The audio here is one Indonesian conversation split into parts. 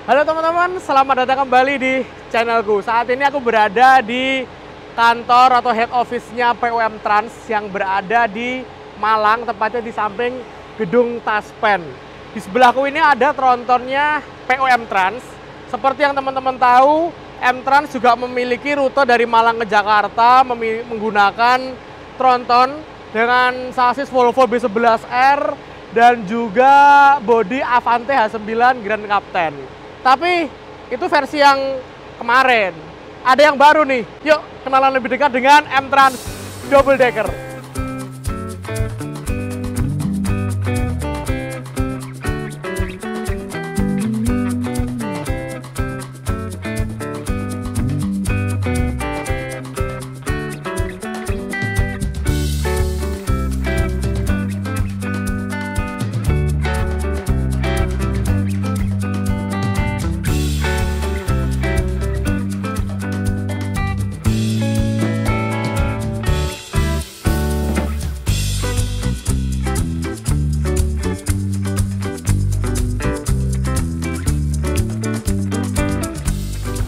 Halo teman-teman, selamat datang kembali di channelku. Saat ini aku berada di kantor atau head office-nya POM Trans yang berada di Malang, tepatnya di samping gedung Taspen. Di sebelahku ini ada trontonnya POM Trans. Seperti yang teman-teman tahu, M-Trans juga memiliki rute dari Malang ke Jakarta menggunakan tronton dengan sasis Volvo B11R dan juga bodi Avante H9 Grand Captain. Tapi itu versi yang kemarin. Ada yang baru nih. Yuk kenalan lebih dekat dengan M-Trans Double Decker.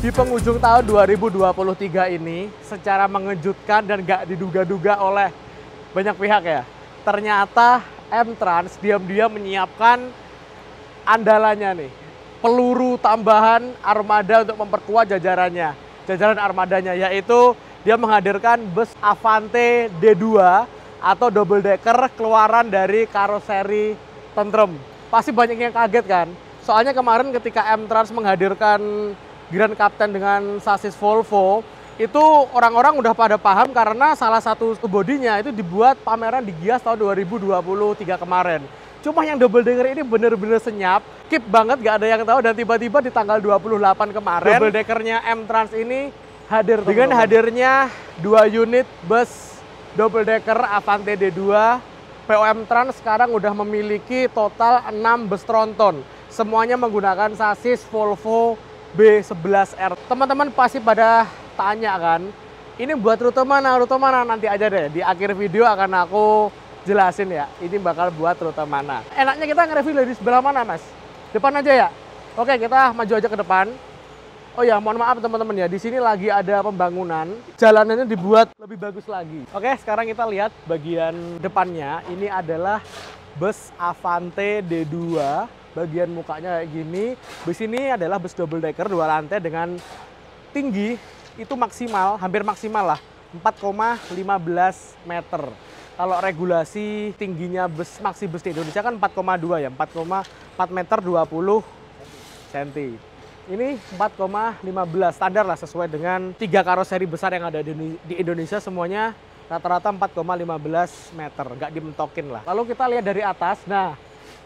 Di penghujung tahun 2023 ini, secara mengejutkan dan gak diduga-duga oleh banyak pihak ya, ternyata M-Trans diam-diam menyiapkan andalannya nih, peluru tambahan armada untuk memperkuat jajaran armadanya, yaitu dia menghadirkan bus Avante D2 atau double decker keluaran dari karoseri Tentrem. Pasti banyak yang kaget kan, soalnya kemarin ketika M-Trans menghadirkan Grand Captain dengan sasis Volvo, itu orang-orang udah pada paham karena salah satu bodinya itu dibuat pameran di Gias tahun 2023 kemarin. Cuma yang double decker ini bener-bener senyap, keep banget, gak ada yang tahu, dan tiba-tiba di tanggal 28 kemarin double deckernya M-Trans ini hadir dengan hadirnya 2 unit bus double decker Avante D2. POM Trans sekarang udah memiliki total 6 bus tronton, semuanya menggunakan sasis Volvo B11R. Teman-teman pasti pada tanya kan, ini buat rute mana? Rute mana? Nanti aja deh, di akhir video akan aku jelasin ya, ini bakal buat rute mana. Enaknya kita nge-review dari sebelah mana, Mas? Depan aja ya? Oke, kita maju aja ke depan. Oh ya, mohon maaf teman-teman ya, di sini lagi ada pembangunan, jalanannya dibuat lebih bagus lagi. Oke, sekarang kita lihat bagian depannya. Ini adalah bus Avante D2. Bagian mukanya kayak gini. Bus ini adalah bus double decker 2 lantai dengan tinggi itu maksimal, hampir maksimal lah, 4,15 meter. Kalau regulasi tingginya bus maxi bus di Indonesia kan 4,2 ya, 4,4 meter 20 cm. Ini 4,15 standar lah, sesuai dengan 3 karoseri besar yang ada di Indonesia, semuanya rata-rata 4,15 meter, nggak dimentokin lah. Lalu kita lihat dari atas, nah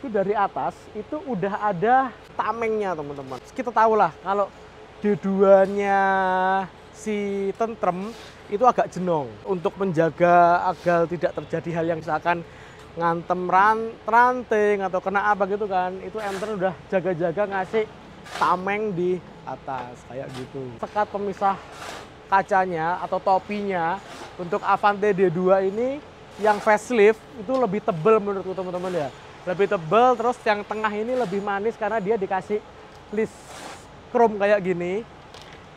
itu dari atas itu udah ada tamengnya teman-teman. Kita tahu lah kalau D2-nya si Tentrem itu agak jenong untuk menjaga agar tidak terjadi hal yang misalkan ngantem ranting atau kena apa gitu kan. Itu M-Trans udah jaga-jaga ngasih tameng di atas kayak gitu. Sekat pemisah kacanya atau topinya untuk Avante D2 ini yang facelift itu lebih tebal menurutku teman-teman ya. Lebih tebal, terus yang tengah ini lebih manis karena dia dikasih list chrome kayak gini.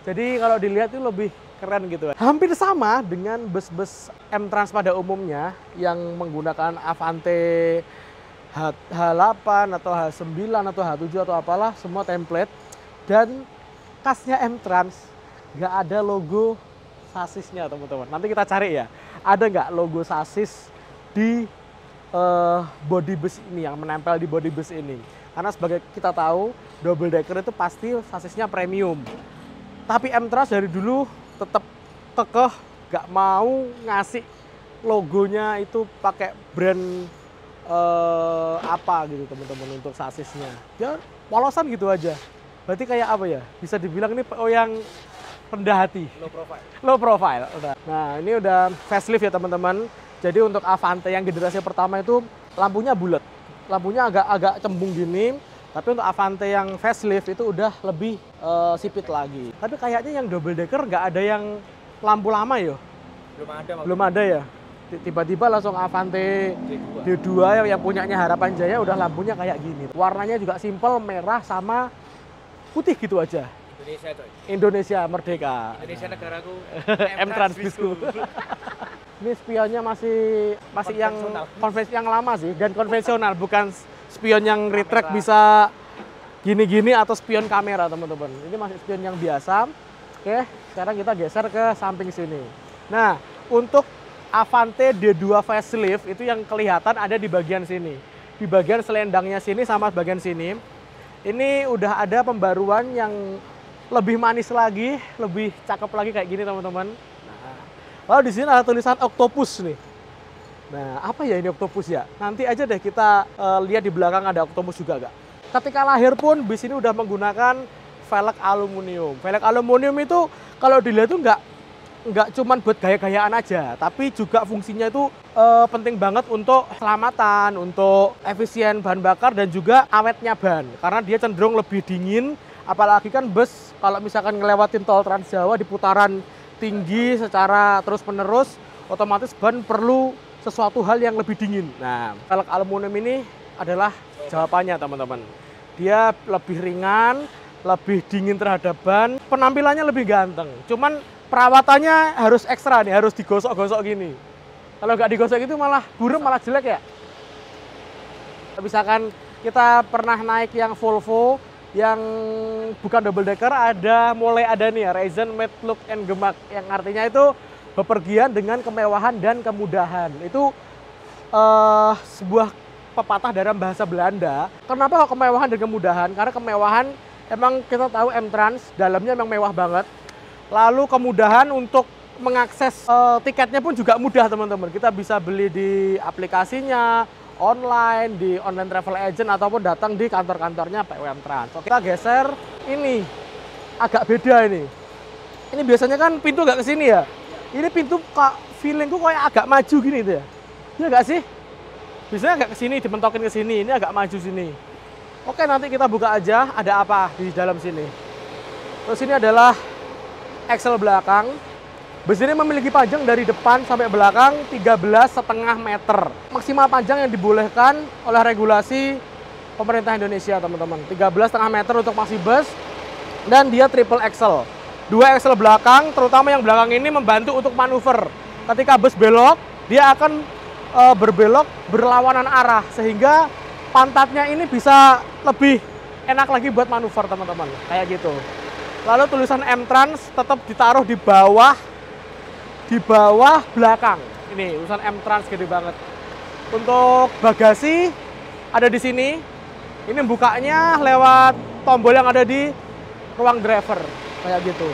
Jadi kalau dilihat itu lebih keren gitu. Hampir sama dengan bus-bus M-Trans pada umumnya yang menggunakan Avante H8 atau H9 atau H7 atau apalah, semua template. Dan khasnya M-Trans nggak ada logo sasisnya teman-teman. Nanti kita cari ya, ada nggak logo sasis di body bus ini, yang menempel di body bus ini. Karena sebagai kita tahu, double decker itu pasti sasisnya premium. Tapi M-Trans dari dulu tetap kekeh gak mau ngasih logonya itu pakai brand apa gitu teman-teman untuk sasisnya. Ya polosan gitu aja. Berarti kayak apa ya? Bisa dibilang ini PO yang rendah hati. Low profile. Low profile. Nah ini udah facelift ya teman-teman. Jadi untuk Avante yang generasi pertama itu lampunya bulat, lampunya agak cembung gini. Tapi untuk Avante yang facelift itu udah lebih sipit lagi. Tapi kayaknya yang double decker nggak ada yang lampu lama ya? Belum ada ya? Tiba-tiba langsung Avante D2 yang punyanya Harapan Jaya udah lampunya kayak gini. Warnanya juga simple, merah sama putih gitu aja. Indonesia coy. Indonesia merdeka. Indonesia negaraku. M-Trans bisku. Ini spionnya masih yang konvensi yang lama sih, dan konvensional, bukan spion yang retract bisa gini-gini atau spion kamera teman-teman. Ini masih spion yang biasa. Oke, sekarang kita geser ke samping sini. Nah, untuk Avante D2 facelift itu yang kelihatan ada di bagian sini. Di bagian selendangnya sini sama bagian sini. Ini udah ada pembaruan yang lebih manis lagi, lebih cakep lagi kayak gini teman-teman. Nah, lalu di sini ada tulisan Octopus nih. Nah, apa ya ini Octopus ya? Nanti aja deh kita lihat di belakang ada Octopus juga gak? Ketika lahir pun bis ini udah menggunakan velg aluminium. Velg aluminium itu kalau dilihat tuh nggak cuman buat gaya-gayaan aja, tapi juga fungsinya itu penting banget untuk keselamatan, untuk efisien bahan bakar dan juga awetnya ban. Karena dia cenderung lebih dingin. Apalagi kan bus kalau misalkan ngelewatin tol Trans Jawa di putaran tinggi secara terus-menerus, otomatis ban perlu sesuatu hal yang lebih dingin. Nah, velg aluminium ini adalah jawabannya teman-teman. Dia lebih ringan, lebih dingin terhadap ban, penampilannya lebih ganteng. Cuman perawatannya harus ekstra nih, harus digosok-gosok gini. Kalau nggak digosok itu malah burem, malah jelek ya. Misalkan kita pernah naik yang Volvo, yang bukan double decker, mulai ada nih ya, Reason Made Look and Gemak, yang artinya itu bepergian dengan kemewahan dan kemudahan. Itu sebuah pepatah dalam bahasa Belanda. Kenapa kok kemewahan dan kemudahan? Karena kemewahan emang kita tahu M-Trans dalamnya memang mewah banget. Lalu kemudahan untuk mengakses tiketnya pun juga mudah teman-teman. Kita bisa beli di aplikasinya, online, di online travel agent, ataupun datang di kantor-kantornya PW M-Trans. Oke, kita geser, ini agak beda ini. Ini biasanya kan pintu agak ke sini ya. Ini pintu feelingku kayak agak maju gini tuh ya. Iya nggak sih? Biasanya agak ke sini, dimentokin ke sini. Ini agak maju sini. Oke, nanti kita buka aja ada apa di dalam sini. Terus ini adalah axle belakang. Bus ini memiliki panjang dari depan sampai belakang 13,5 meter. Maksimal panjang yang dibolehkan oleh regulasi pemerintah Indonesia, teman-teman. 13,5 meter untuk maxi bus, dan dia triple axle. Dua axle belakang, terutama yang belakang ini membantu untuk manuver. Ketika bus belok, dia akan berbelok berlawanan arah, sehingga pantatnya ini bisa lebih enak lagi buat manuver, teman-teman. Kayak gitu. Lalu tulisan M-Trans tetap ditaruh di bawah belakang. Ini tulisan M-Trans gede banget. Untuk bagasi ada di sini. Ini bukanya lewat tombol yang ada di ruang driver. Kayak gitu.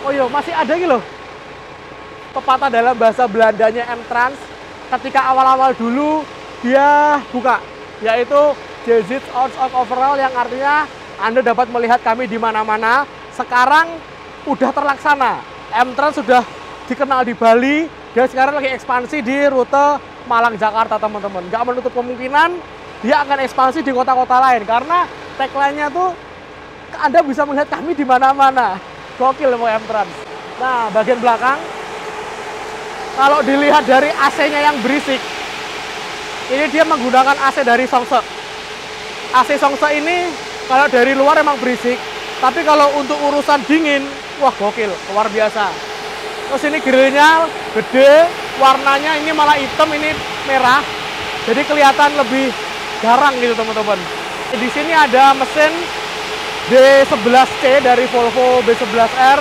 Oh iya, masih ada gitu loh. Pepatah dalam bahasa Belandanya M-Trans. Ketika awal-awal dulu dia buka, yaitu Jezit Out Overall, yang artinya Anda dapat melihat kami di mana-mana. Sekarang udah terlaksana. M-Trans sudah dikenal di Bali, dan sekarang lagi ekspansi di rute Malang Jakarta, teman-teman. Nggak menutup kemungkinan dia akan ekspansi di kota-kota lain, karena tagline-nya tuh Anda bisa melihat kami di mana-mana. Gokil mau M-Trans. Nah, bagian belakang, kalau dilihat dari AC-nya yang berisik, ini dia menggunakan AC dari Songse. AC Songse ini kalau dari luar emang berisik, tapi kalau untuk urusan dingin, wah gokil, luar biasa. Terus ini grillnya gede, warnanya ini malah hitam, ini merah, jadi kelihatan lebih garang gitu teman-teman. Di sini ada mesin D11C dari Volvo B11R.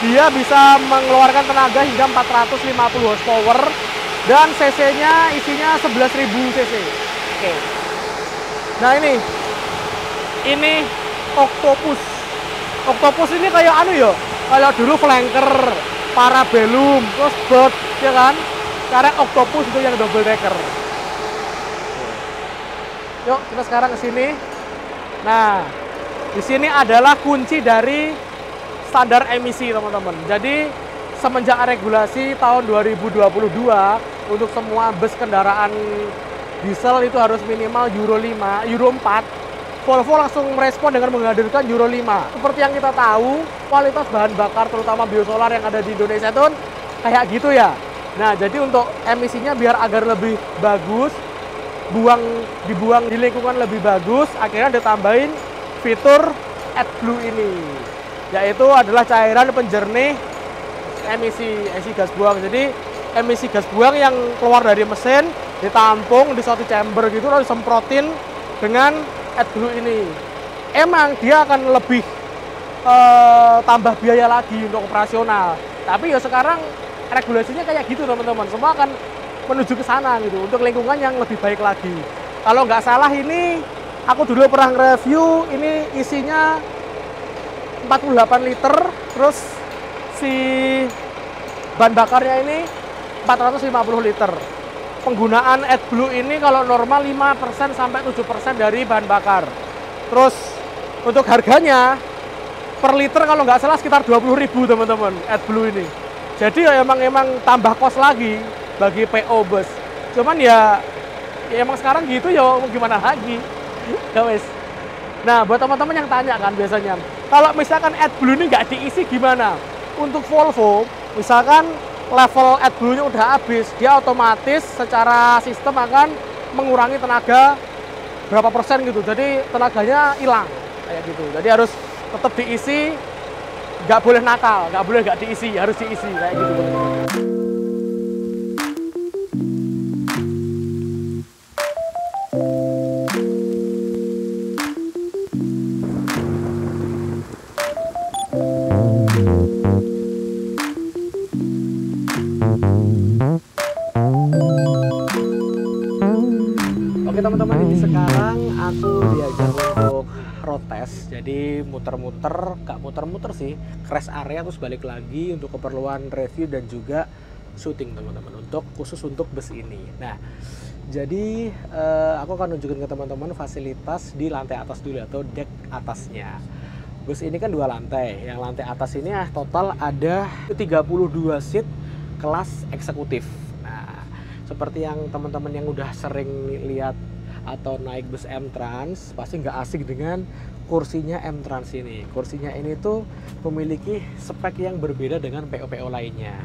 Dia bisa mengeluarkan tenaga hingga 450 horsepower, dan cc-nya isinya 11.000 cc. Oke. Nah ini Octopus. Octopus ini kayak anu ya, kalau dulu flanker, parabellum, terus bird, ya kan? Sekarang Octopus itu yang double decker. Yuk kita sekarang ke sini. Nah, di sini adalah kunci dari standar emisi, teman-teman. Jadi semenjak regulasi tahun 2022 untuk semua bus kendaraan diesel itu harus minimal Euro 5, Euro 4. Volvo langsung merespon dengan menghadirkan Euro 5. Seperti yang kita tahu, kualitas bahan bakar terutama biosolar yang ada di Indonesia itu kayak gitu ya. Nah, jadi untuk emisinya biar agar lebih bagus, dibuang di lingkungan lebih bagus, akhirnya ditambahin fitur AdBlue ini, yaitu adalah cairan penjernih emisi gas buang. Jadi emisi gas buang yang keluar dari mesin ditampung di suatu chamber gitu, lalu disemprotin dengan AdBlue ini. Emang dia akan lebih tambah biaya lagi untuk operasional, tapi ya sekarang regulasinya kayak gitu teman-teman, semua akan menuju ke sana gitu, untuk lingkungan yang lebih baik lagi. Kalau nggak salah ini, aku dulu pernah nge-review, ini isinya 48 liter, terus si bahan bakarnya ini 450 liter. Penggunaan AdBlue ini kalau normal 5% sampai 7% dari bahan bakar. Terus untuk harganya per liter kalau nggak salah sekitar 20.000 teman-teman AdBlue ini. Jadi ya emang tambah kos lagi bagi PO bus. Cuman ya emang sekarang gitu ya, mau gimana lagi. Ya wes. Nah, buat teman-teman yang tanya kan biasanya, kalau misalkan AdBlue ini nggak diisi gimana? Untuk Volvo, misalkan level AdBlue-nya udah habis, dia otomatis secara sistem akan mengurangi tenaga berapa persen gitu. Jadi tenaganya hilang kayak gitu. Jadi harus tetap diisi, nggak boleh nakal, nggak boleh nggak diisi, harus diisi kayak gitu. Oke teman-teman, ini sekarang aku diajak untuk road test. Jadi muter-muter, gak muter-muter sih, crash area terus balik lagi untuk keperluan review dan juga syuting teman-teman, khusus untuk bus ini. Nah, jadi aku akan nunjukin ke teman-teman fasilitas di lantai atas dulu atau deck atasnya. Bus ini kan 2 lantai, yang lantai atas ini total ada 32 seat kelas eksekutif. Nah, seperti yang teman-teman yang udah sering lihat atau naik bus M-Trans pasti nggak asik dengan kursinya M-Trans ini. Kursinya ini tuh memiliki spek yang berbeda dengan PO-PO lainnya.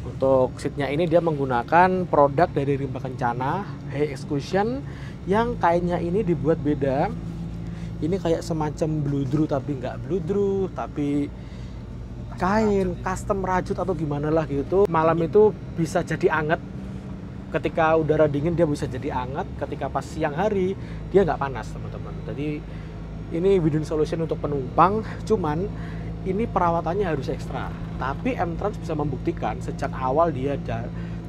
Untuk seatnya ini dia menggunakan produk dari Rimba Kencana High Exclusion yang kainnya ini dibuat beda. Ini kayak semacam bludru tapi nggak bludru, tapi kain custom rajut atau gimana lah gitu. Malam itu bisa jadi anget. Ketika udara dingin dia bisa jadi hangat, ketika pas siang hari dia nggak panas teman-teman. Jadi ini win-win solution untuk penumpang, cuman ini perawatannya harus ekstra. Tapi M-Trans bisa membuktikan sejak awal dia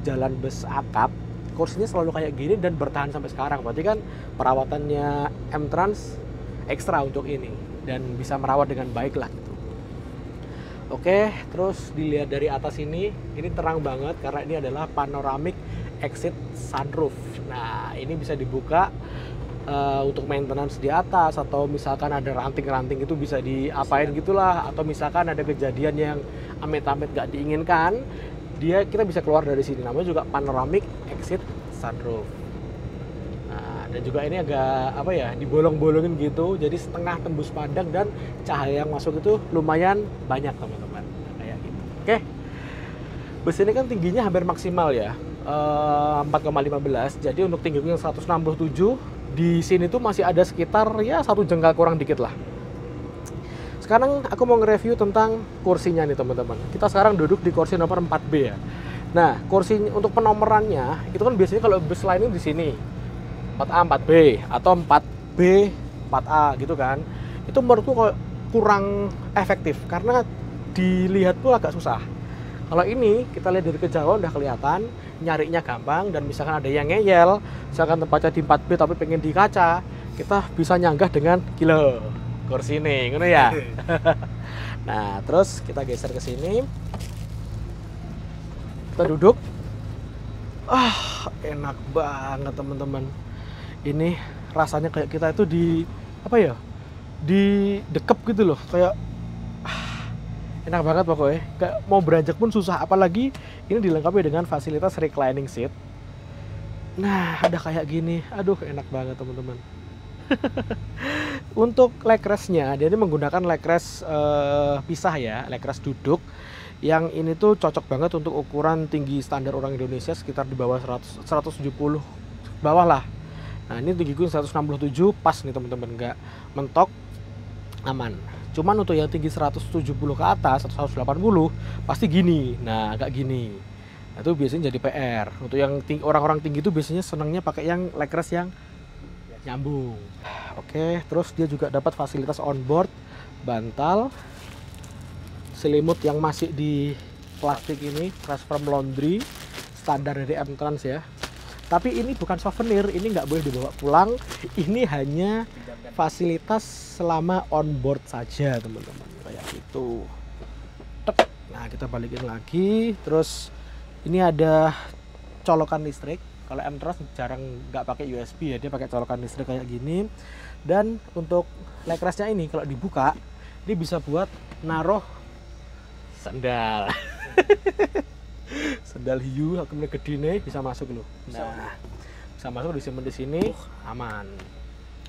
jalan bus akap, kursinya selalu kayak gini dan bertahan sampai sekarang. Berarti kan perawatannya M-Trans ekstra untuk ini dan bisa merawat dengan baik lah gitu. Oke, terus dilihat dari atas ini terang banget karena ini adalah panoramic exit sunroof. Nah, ini bisa dibuka untuk maintenance di atas, atau misalkan ada ranting-ranting itu bisa diapain gitulah, atau misalkan ada kejadian yang amit-amit gak diinginkan, kita bisa keluar dari sini. Namanya juga panoramic exit sunroof. Nah, dan juga ini agak dibolong-bolongin gitu, jadi setengah tembus pandang dan cahaya yang masuk itu lumayan banyak teman-teman. Kayak gitu. Oke, bus ini kan tingginya hampir maksimal ya, 4,15. Jadi untuk tingginya 167, di sini tuh masih ada sekitar ya 1 jengkal kurang dikit lah. Sekarang aku mau nge-review tentang kursinya nih teman-teman. Kita sekarang duduk di kursi nomor 4B ya. Nah, kursi untuk penomorannya itu kan biasanya kalau bus lain itu di sini 4A, 4B atau 4B, 4A gitu kan. Itu menurutku kurang efektif karena dilihat tuh agak susah. Kalau ini kita lihat dari kejauhan udah kelihatan, nyarinya gampang, dan misalkan ada yang ngeyel, misalkan tempatnya di 4B tapi pengen di kaca, kita bisa nyanggah dengan kilo kursi ini, gitu ya. Nah, terus kita geser ke sini, kita duduk. Enak banget teman-teman. Ini rasanya kayak kita itu dekep gitu loh, kayak enak banget pokoknya. Kayak mau beranjak pun susah, apalagi ini dilengkapi dengan fasilitas reclining seat. Nah, ada kayak gini, aduh enak banget teman-teman. Untuk leg rest-nya, dia ini menggunakan leg rest pisah ya, leg rest duduk. Yang ini tuh cocok banget untuk ukuran tinggi standar orang Indonesia, sekitar di bawah 170 bawah lah. Nah, ini tinggi gue 167, pas nih teman-teman, nggak mentok. aman. Cuman untuk yang tinggi 170 ke atas atau 180 pasti gini. Nah, agak gini. Nah, itu biasanya jadi PR. Untuk yang orang-orang tinggi itu biasanya senangnya pakai yang leg rest yang nyambung. Oke, terus dia juga dapat fasilitas onboard, bantal, selimut yang masih di plastik ini, transform laundry, standar dari M-Trans ya. Tapi ini bukan souvenir, ini nggak boleh dibawa pulang. Ini hanya fasilitas selama on board saja, teman-teman. Kayak gitu. Nah, kita balikin lagi. Terus ini ada colokan listrik. Kalau M-Trans jarang nggak pakai USB ya, dia pakai colokan listrik kayak gini. Dan untuk leg restnya ini kalau dibuka, ini bisa buat naruh sandal. Sandal hiu, akhirnya gede nih, bisa masuk loh. Nah, bisa masuk, disimpan di sini, aman.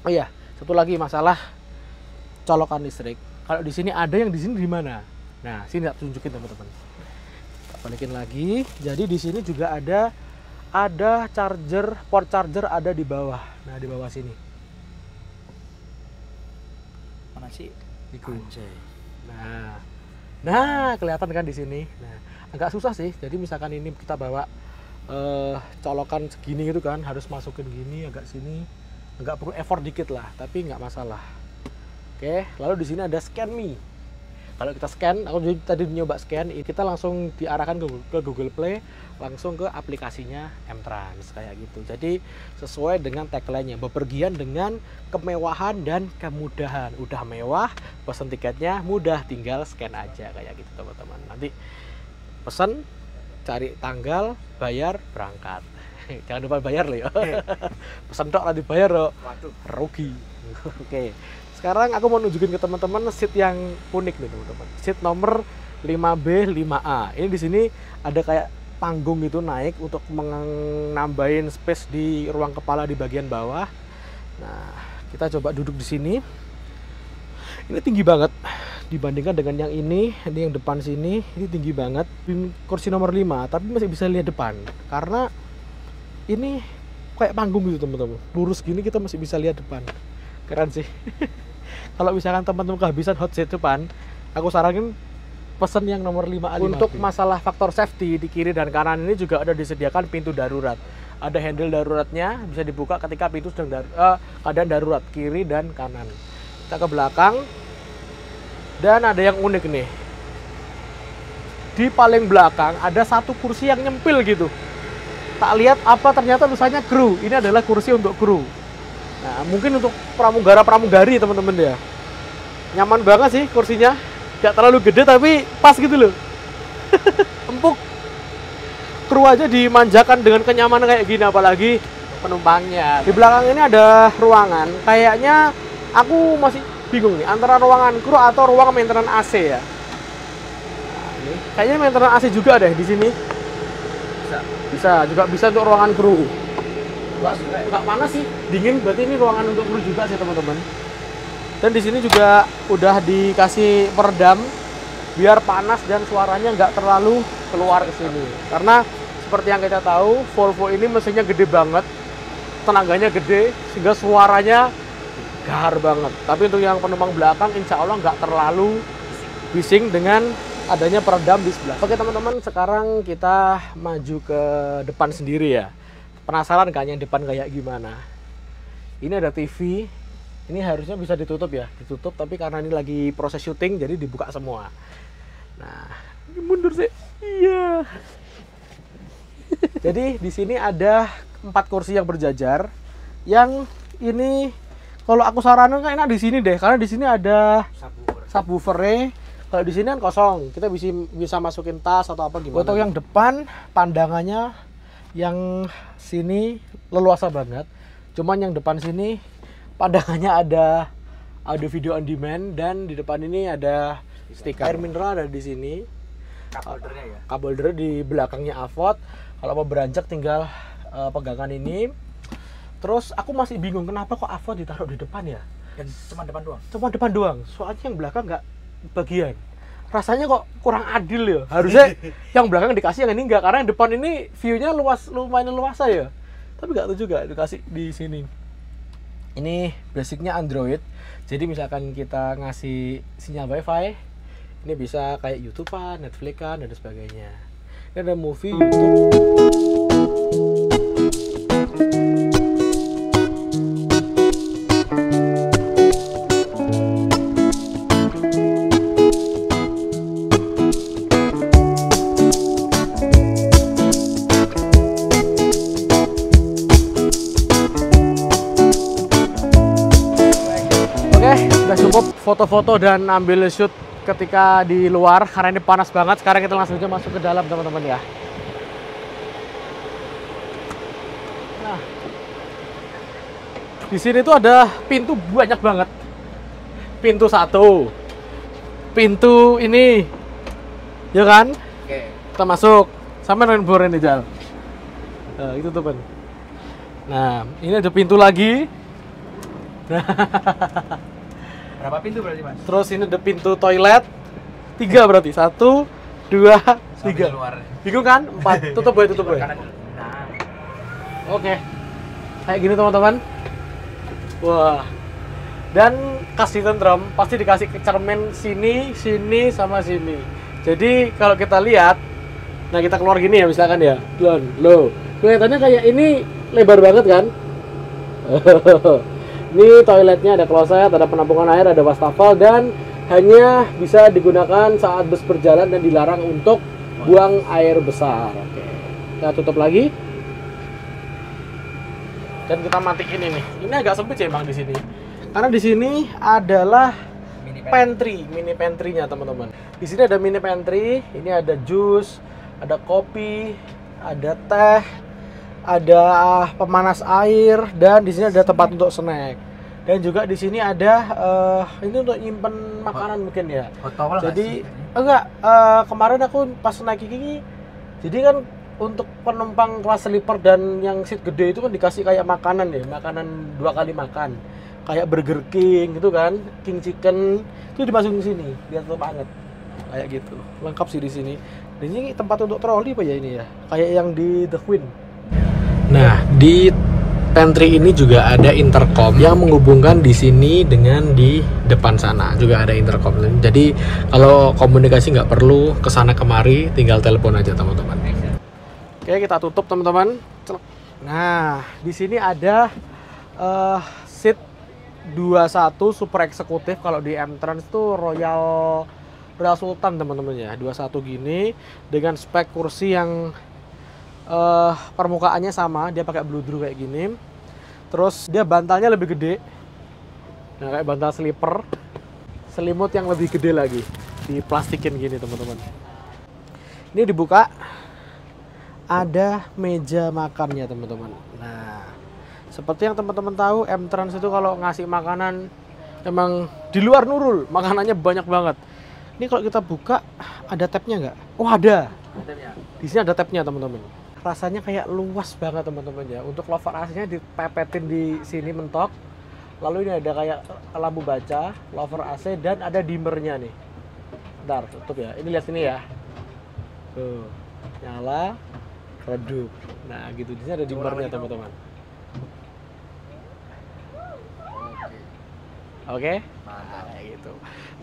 Oh iya, satu lagi masalah colokan listrik. Kalau di sini ada, yang di sini di mana? Nah, sini tak tunjukin teman-teman. Kita balikin lagi. Jadi di sini juga ada charger, port charger ada di bawah. Nah, di bawah sini. Mana sih? Itu. Nah, kelihatan kan di sini. Nah, agak susah sih. Jadi misalkan ini kita bawa colokan segini gitu kan, harus masukin gini agak sini, agak perlu effort dikit lah, tapi nggak masalah. Oke, lalu di sini ada Scan Me. Kalau kita scan, aku tadi nyoba scan, kita langsung diarahkan ke Google Play, langsung ke aplikasinya M-Trans kayak gitu. Jadi sesuai dengan tagline-nya, bepergian dengan kemewahan dan kemudahan. Udah mewah, pesan tiketnya mudah, tinggal scan aja kayak gitu teman-teman. Nanti pesan, cari tanggal, bayar, berangkat. Jangan lupa bayar loh ya. Pesan tok nanti bayar loh. Waduh, rugi. Oke. Sekarang aku mau nunjukin ke teman-teman seat yang unik nih teman-teman. Seat nomor 5B, 5A. Ini di sini ada kayak panggung gitu naik untuk menambahin space di ruang kepala di bagian bawah. Nah, kita coba duduk di sini. Ini tinggi banget dibandingkan dengan yang ini yang depan sini, ini tinggi banget. Kursi nomor 5, tapi masih bisa lihat depan. Karena ini kayak panggung gitu teman-teman. Lurus gini kita masih bisa lihat depan. Keren sih. Kalau misalkan teman-teman kehabisan hot seat depan, aku saranin pesen yang nomor 5A. Untuk masalah faktor safety, di kiri dan kanan ini juga ada disediakan pintu darurat. Ada handle daruratnya, bisa dibuka ketika pintu sedang keadaan darurat, kiri dan kanan. Kita ke belakang. Dan ada yang unik nih. Di paling belakang ada satu kursi yang nyempil gitu. Tak lihat apa, ternyata tulisannya kru. Ini adalah kursi untuk kru. Nah, mungkin untuk pramugara-pramugari teman-teman ya. Nyaman banget sih kursinya. Gak terlalu gede tapi pas gitu loh. Empuk. Kru aja dimanjakan dengan kenyamanan kayak gini, apalagi penumpangnya. Di belakang ini ada ruangan. Kayaknya aku masih bingung nih antara ruangan kru atau ruang maintenance AC ya. Nah, ini kayaknya maintenance AC juga deh di sini. Bisa juga bisa untuk ruangan kru. Nggak panas sih, dingin, berarti ini ruangan untuk kru juga sih teman-teman. Dan di sini juga udah dikasih peredam biar panas dan suaranya nggak terlalu keluar ke sini. Karena seperti yang kita tahu, Volvo ini mesinnya gede banget, tenaganya gede, sehingga suaranya gahar banget. Tapi untuk yang penumpang belakang, insya Allah nggak terlalu bising dengan adanya peredam di sebelah. Oke teman-teman, sekarang kita maju ke depan sendiri ya. Penasaran kan yang depan kayak gimana? Ini ada TV. Ini harusnya bisa ditutup ya, ditutup. Tapi karena ini lagi proses syuting, jadi dibuka semua. Nah, ini mundur sih. Iya. Jadi di sini ada 4 kursi yang berjajar. Yang ini, kalau aku saranin kan enak di sini deh, karena di sini ada subwoofer. Kalau di sini kan kosong, kita bisa masukin tas atau apa gimana. Untuk yang depan, pandangannya yang sini leluasa banget. Cuman yang depan sini pandangannya ada audio video on demand, dan di depan ini ada stiker air mineral ada di sini. Kabeldernya ya. Kabelder di belakangnya Avot. Kalau mau beranjak tinggal pegangan ini. Terus aku masih bingung kenapa kok Avot ditaruh di depan ya? Dan cuma depan doang. Cuma depan doang. Soalnya yang belakang nggak bagian. Rasanya kok kurang adil ya. Harusnya yang belakang dikasih, yang ini enggak, karena yang depan ini view-nya lumayan luas ya. Tapi nggak tahu juga dikasih di sini. Ini basicnya Android. Jadi misalkan kita ngasih sinyal WiFi, ini bisa kayak YouTube-an, Netflix-an, dan sebagainya. Ini ada movie, YouTube. Udah cukup foto-foto dan ambil shoot ketika di luar karena ini panas banget. Sekarang kita langsung aja masuk ke dalam teman-teman ya. Nah, di sini tuh ada pintu banyak banget. Pintu satu, pintu ini, ya kan? Oke. Kita masuk. Sampai rainbow ini Jal. Nah, itu tuh Pan. Nah, ini ada pintu lagi. Berapa pintu berarti Mas? Terus ini ada pintu toilet. 3 berarti. 1, 2, 3. Luar. Bingung kan? 4. Tutup boy, tutup boy. Nah. Oke. Kayak gini teman-teman. Wah. Dan kasih tentram pasti dikasih cermin sini, sini sama sini. Jadi kalau kita lihat, nah kita keluar gini ya misalkan ya. Loh. Kelihatannya kayak ini lebar banget kan? Ini toiletnya ada kloset, ada penampungan air, ada wastafel, dan hanya bisa digunakan saat bus berjalan dan dilarang untuk buang air besar. Oke. Kita tutup lagi. Dan kita matiin ini. Ini agak sempit sih emang di sini. Karena di sini adalah mini pantry-nya teman-teman. Di sini ada mini pantry, ini ada jus, ada kopi, ada teh, ada pemanas air, dan di sini ada tempat untuk snack. Dan juga di sini ada ini untuk nyimpen makanan mungkin ya. Hotel jadi enggak, kemarin aku pas naik ini, jadi kan untuk penumpang kelas sleeper dan yang seat gede itu kan dikasih kayak makanan ya, makanan 2 kali makan, kayak Burger King gitu kan, King Chicken itu dimasukin ke sini biar tetap anget kayak gitu. Lengkap sih di sini. Dan ini tempat untuk troli apa ya ini ya, kayak yang di The Queen. Nah, di pantry ini juga ada intercom yang menghubungkan di sini dengan di depan sana juga ada intercom. Jadi kalau komunikasi nggak perlu kesana kemari, tinggal telepon aja teman-teman. Oke, kita tutup teman-teman. Nah, di sini ada seat 21 super eksekutif. Kalau di M-Trans itu Royal Sultan teman-teman ya. 21 gini dengan spek kursi yang permukaannya sama, dia pakai bludru kayak gini. Terus dia bantalnya lebih gede. Nah, kayak bantal sleeper. Selimut yang lebih gede lagi. Diplastikin gini, teman-teman. Ini dibuka. Ada meja makannya, teman-teman. Nah, seperti yang teman-teman tahu, M-Trans itu kalau ngasih makanan emang di luar nurul. Makanannya banyak banget. Ini kalau kita buka, ada tabnya nggak? Oh, ada. Di sini ada tabnya, teman-teman. Rasanya kayak luas banget teman-teman ya. Untuk lover AC-nya dipepetin di sini mentok. Lalu ini ada kayak lampu baca, lover AC, dan ada dimmernya nih. Bentar, tutup ya. Ini lihat sini ya. Tuh, nyala, redup. Nah, gitu. Di sini ada dimmernya teman-teman. Oke? Nah, gitu.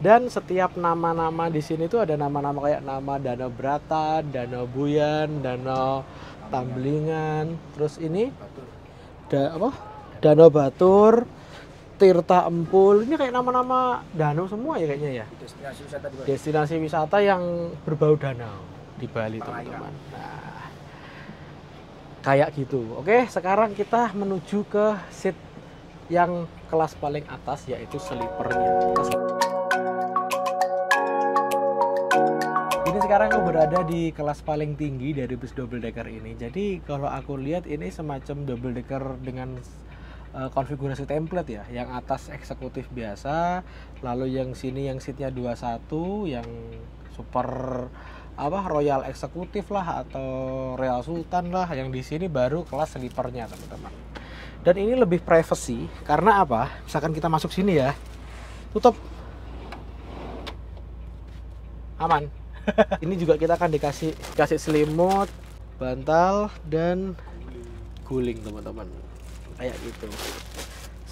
Dan setiap nama-nama di sini tuh ada nama-nama kayak nama Danau Bratan, Danau Buyan, Danau Tamblingan, terus ini Danau Batur, Tirta Empul. Ini kayak nama-nama danau semua ya kayaknya ya. Destinasi wisata yang berbau danau di Bali teman-teman. Nah, kayak gitu. Oke, sekarang kita menuju ke seat yang kelas paling atas, yaitu sleepernya. Ini sekarang aku berada di kelas paling tinggi dari bus double decker ini. Jadi kalau aku lihat ini semacam double decker dengan konfigurasi template ya. Yang atas eksekutif biasa, lalu yang sini yang seatnya 21, yang super Royal eksekutif lah atau Royal Sultan lah. Yang di sini baru kelas sleepernya teman-teman. Dan ini lebih privacy karena apa? Misalkan kita masuk sini ya, tutup, aman. Ini juga kita akan dikasih selimut, bantal, dan guling teman-teman, kayak gitu.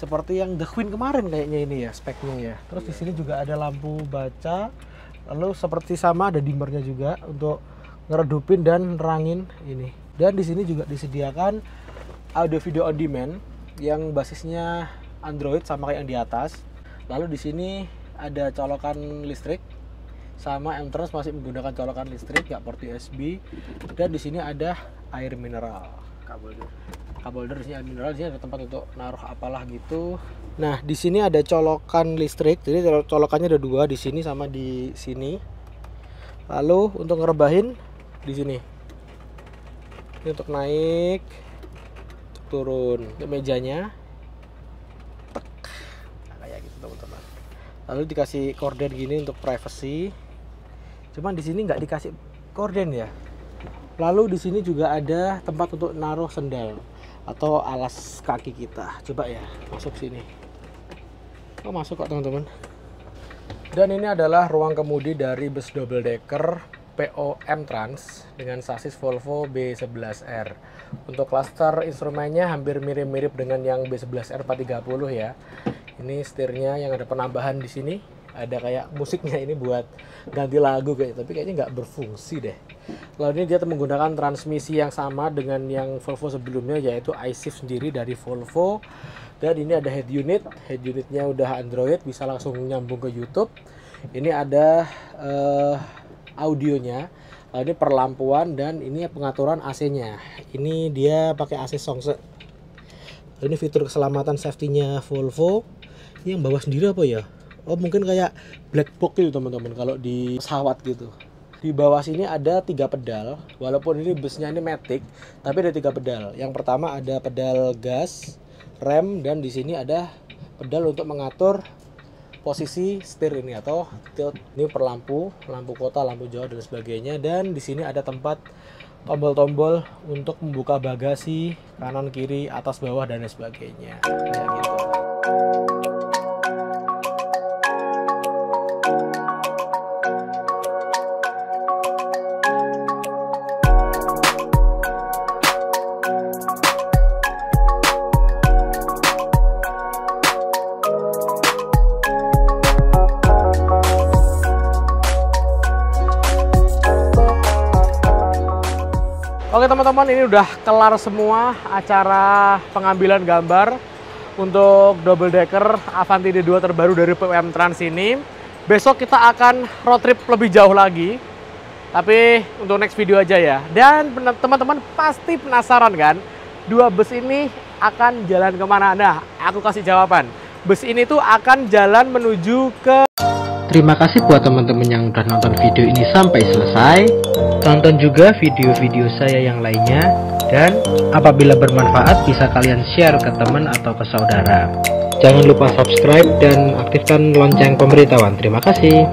seperti yang The Queen kemarin kayaknya ini ya speknya ya. Terus di sini juga ada lampu baca, lalu seperti sama ada dimmernya juga untuk ngeredupin dan nerangin ini. Dan di sini juga disediakan audio video on demand yang basisnya Android sama kayak yang di atas. Lalu di sini ada colokan listrik, sama M-Trans masih menggunakan colokan listrik, nggak port USB. Dan di sini ada air mineral. Kabel di sini air mineral, di sini ada tempat untuk naruh apalah gitu. Nah, di sini ada colokan listrik. Jadi colokannya ada dua, di sini sama di sini. Lalu untuk ngerebahin di sini. Ini untuk naik, untuk turun. Untuk mejanya. Kayak gitu teman-teman. Lalu dikasih korden gini untuk privacy. Cuman di sini nggak dikasih korden ya. Lalu di sini juga ada tempat untuk naruh sendal atau alas kaki kita. Coba ya, masuk sini. Oh, masuk kok teman-teman. Dan ini adalah ruang kemudi dari bus double decker PO M-Trans dengan sasis Volvo B11R. Untuk klaster instrumennya hampir mirip-mirip dengan yang B11R 430 ya. Ini setirnya yang ada penambahan di sini. Ada kayak musiknya ini buat ganti lagu kayak, tapi kayaknya nggak berfungsi deh. Lalu ini dia menggunakan transmisi yang sama dengan yang Volvo sebelumnya, yaitu iShift sendiri dari Volvo. Dan ini ada head unitnya udah Android, bisa langsung nyambung ke YouTube. Ini ada audionya, lalu ini perlampuan, dan ini pengaturan AC-nya. Ini dia pakai AC Songse. Ini fitur keselamatan safety-nya Volvo. Ini yang bawah sendiri apa ya? Oh, mungkin kayak black box gitu teman-teman kalau di pesawat gitu. Di bawah sini ada 3 pedal, walaupun ini busnya ini matic, tapi ada 3 pedal. Yang pertama ada pedal gas, rem, dan di sini ada pedal untuk mengatur posisi setir ini atau tilt. Ini per lampu kota, lampu jauh dan sebagainya. Dan di sini ada tempat tombol-tombol untuk membuka bagasi kanan kiri, atas bawah dan sebagainya. Kayak gitu. Oke teman-teman, ini udah kelar semua acara pengambilan gambar untuk double decker Avanti D2 terbaru dari PO M-Trans ini. Besok kita akan road trip lebih jauh lagi, tapi untuk next video aja ya. Dan teman-teman pasti penasaran kan, 2 bus ini akan jalan kemana? Nah, aku kasih jawaban. Bus ini tuh akan jalan menuju ke... Terima kasih buat teman-teman yang udah nonton video ini sampai selesai. Tonton juga video-video saya yang lainnya. Dan apabila bermanfaat bisa kalian share ke teman atau ke saudara. Jangan lupa subscribe dan aktifkan lonceng pemberitahuan. Terima kasih.